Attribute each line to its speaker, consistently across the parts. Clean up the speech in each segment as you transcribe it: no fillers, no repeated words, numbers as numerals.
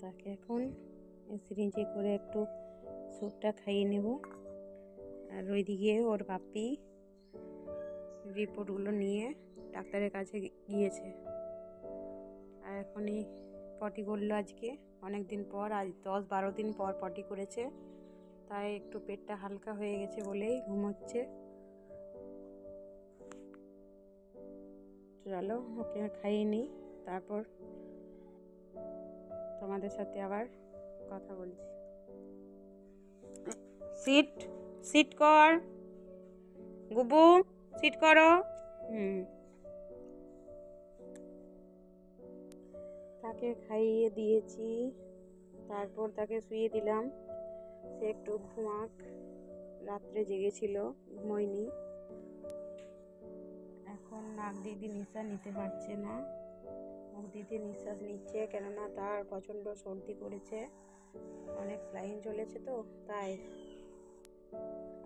Speaker 1: তাকে এখন সিরিঞ্জে করে একটু স্যুপটা খাইয়ে নেব। আর ওইদিকে ওর বাপি রিপোর্টগুলো নিয়ে ডাক্তারের কাছে গিয়েছে। আর এখনই পটি করলো আজকে, অনেক দিন পর, আজ 10-12 দিন পর পটি করেছে, তাই একটু পেটটা হালকা হয়ে গেছে বলেই ঘুমোচ্ছে। চলো ওকে খাইয়ে নিই, তারপর তোমাদের সাথে আবার কথা বলছি। সিট সিট কর গুবু, সিট করো। তাকে খাইয়ে দিয়েছি, তারপর তাকে শুয়ে দিলাম। সে একটু ঘুমাক, রাত্রে জেগেছিল, ঘুমোয়নি। এখন নাক দিদি নিঃশ্বাস নিতে পারছে না, মুখ দিদি নিঃশ্বাস নিচ্ছে, কেননা তার প্রচণ্ড সর্দি করেছে, অনেক স্যালাইন চলেছে তো তাই।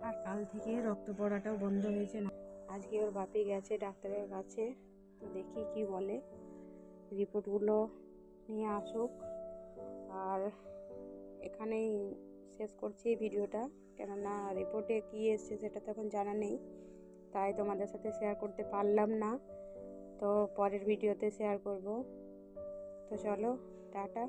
Speaker 1: আর কাল থেকে রক্ত পড়াটাও বন্ধ হয়েছে না। আজকে ওর বাপি গেছে ডাক্তারের কাছে, তো দেখি কি বলে, রিপোর্টগুলো নিয়ে আসুক। আর এখানেই শেষ করছি ভিডিওটা, কেননা রিপোর্টে কী এসছে সেটা তো এখন জানা নেই, তাই তোমাদের সাথে শেয়ার করতে পারলাম না। তো পরের ভিডিওতে শেয়ার করব। তো চলো, টাটা।